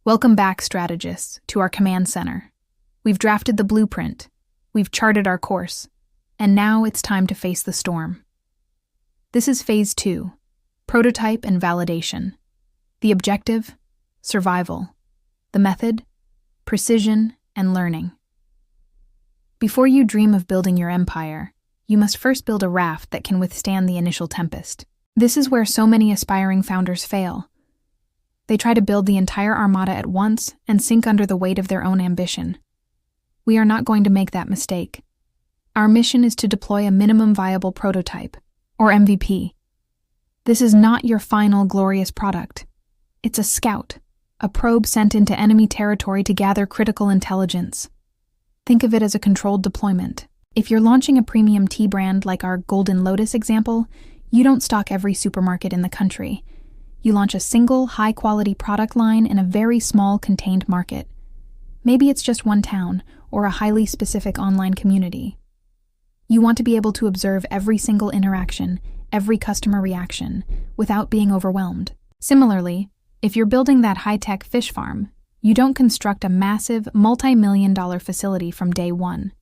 Welcome back, strategists, to our command center. We've drafted the blueprint, we've charted our course, and now it's time to face the storm. This is Phase 2, prototype and validation. The objective, survival. The method, precision and learning. Before you dream of building your empire, you must first build a raft that can withstand the initial tempest. This is where so many aspiring founders fail. They try to build the entire armada at once and sink under the weight of their own ambition. We are not going to make that mistake. Our mission is to deploy a minimum viable prototype, or MVP. This is not your final glorious product. It's a scout, a probe sent into enemy territory to gather critical intelligence. Think of it as a controlled deployment. If you're launching a premium tea brand like our Golden Lotus example, you don't stock every supermarket in the country. You launch a single, high-quality product line in a very small, contained market. Maybe it's just one town or a highly specific online community. You want to be able to observe every single interaction, every customer reaction, without being overwhelmed. Similarly, if you're building that high-tech fish farm, you don't construct a massive, multi-million-dollar facility from day one.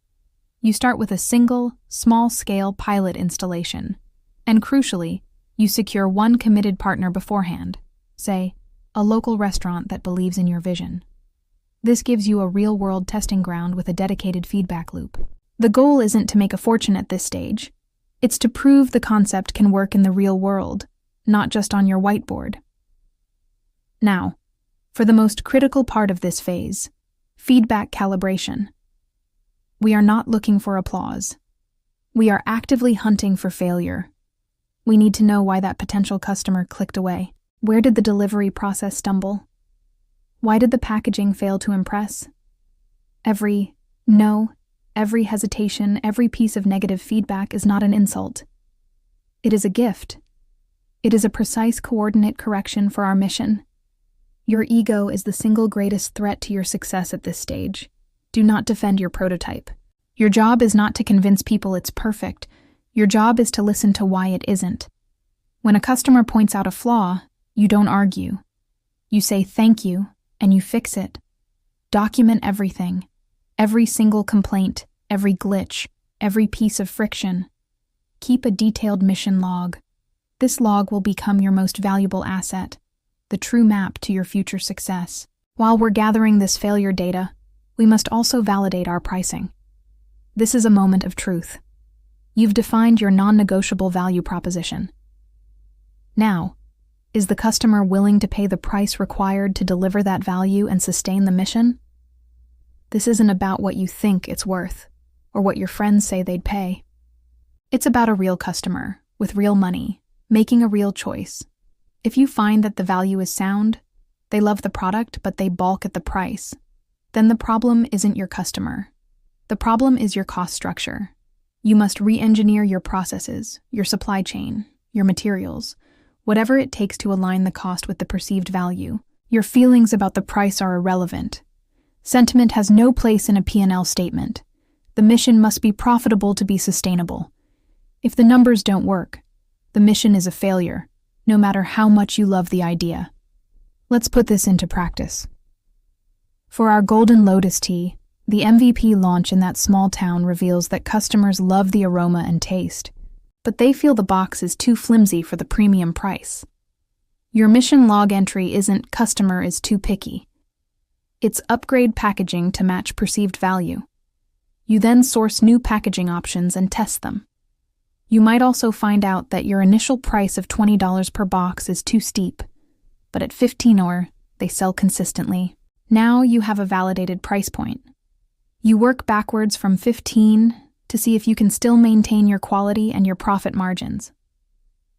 You start with a single, small-scale pilot installation. And crucially, you secure one committed partner beforehand, say, a local restaurant that believes in your vision. This gives you a real-world testing ground with a dedicated feedback loop. The goal isn't to make a fortune at this stage. It's to prove the concept can work in the real world, not just on your whiteboard. Now, for the most critical part of this phase, feedback calibration. We are not looking for applause. We are actively hunting for failure. We need to know why that potential customer clicked away. Where did the delivery process stumble? Why did the packaging fail to impress? Every no, every hesitation, every piece of negative feedback is not an insult. It is a gift. It is a precise coordinate correction for our mission. Your ego is the single greatest threat to your success at this stage. Do not defend your prototype. Your job is not to convince people it's perfect. Your job is to listen to why it isn't. When a customer points out a flaw, you don't argue. You say thank you, and you fix it. Document everything. Every single complaint, every glitch, every piece of friction. Keep a detailed mission log. This log will become your most valuable asset, the true map to your future success. While we're gathering this failure data, we must also validate our pricing. This is a moment of truth. You've defined your non-negotiable value proposition. Now, is the customer willing to pay the price required to deliver that value and sustain the mission? This isn't about what you think it's worth, or what your friends say they'd pay. It's about a real customer, with real money, making a real choice. If you find that the value is sound, they love the product but they balk at the price, then the problem isn't your customer. The problem is your cost structure. You must re-engineer your processes, your supply chain, your materials, whatever it takes to align the cost with the perceived value. Your feelings about the price are irrelevant. Sentiment has no place in a P&L statement. The mission must be profitable to be sustainable. If the numbers don't work, the mission is a failure, no matter how much you love the idea. Let's put this into practice. For our Golden Lotus tea, the MVP launch in that small town reveals that customers love the aroma and taste, but they feel the box is too flimsy for the premium price. Your mission log entry isn't "customer is too picky." It's upgrade packaging to match perceived value. You then source new packaging options and test them. You might also find out that your initial price of $20 per box is too steep, but at $15 they sell consistently. Now you have a validated price point. You work backwards from 15 to see if you can still maintain your quality and your profit margins.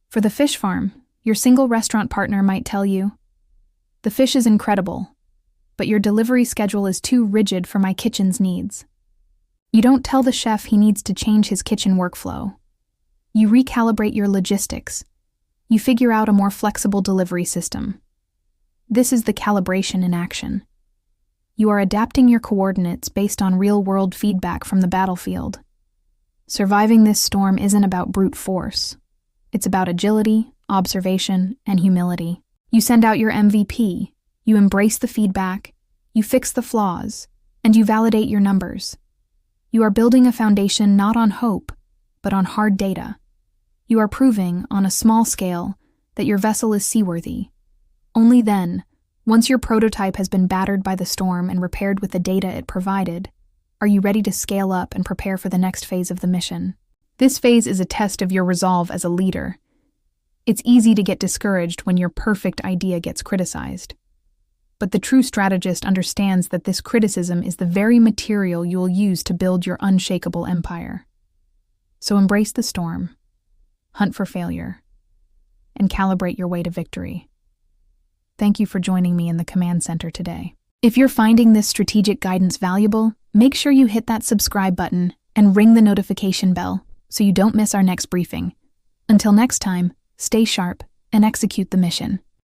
For the fish farm, your single restaurant partner might tell you, "The fish is incredible, but your delivery schedule is too rigid for my kitchen's needs." You don't tell the chef he needs to change his kitchen workflow. You recalibrate your logistics. You figure out a more flexible delivery system. This is the calibration in action. You are adapting your coordinates based on real-world feedback from the battlefield. Surviving this storm isn't about brute force. It's about agility, observation, and humility. You send out your MVP, You embrace the feedback, you fix the flaws, and you validate your numbers. You are building a foundation not on hope, but on hard data. You are proving, on a small scale, that your vessel is seaworthy. Only then, once your prototype has been battered by the storm and repaired with the data it provided, are you ready to scale up and prepare for the next phase of the mission. This phase is a test of your resolve as a leader. It's easy to get discouraged when your perfect idea gets criticized. But the true strategist understands that this criticism is the very material you'll use to build your unshakable empire. So embrace the storm, hunt for failure, and calibrate your way to victory. Thank you for joining me in the Command Center today. If you're finding this strategic guidance valuable, make sure you hit that subscribe button and ring the notification bell so you don't miss our next briefing. Until next time, stay sharp and execute the mission.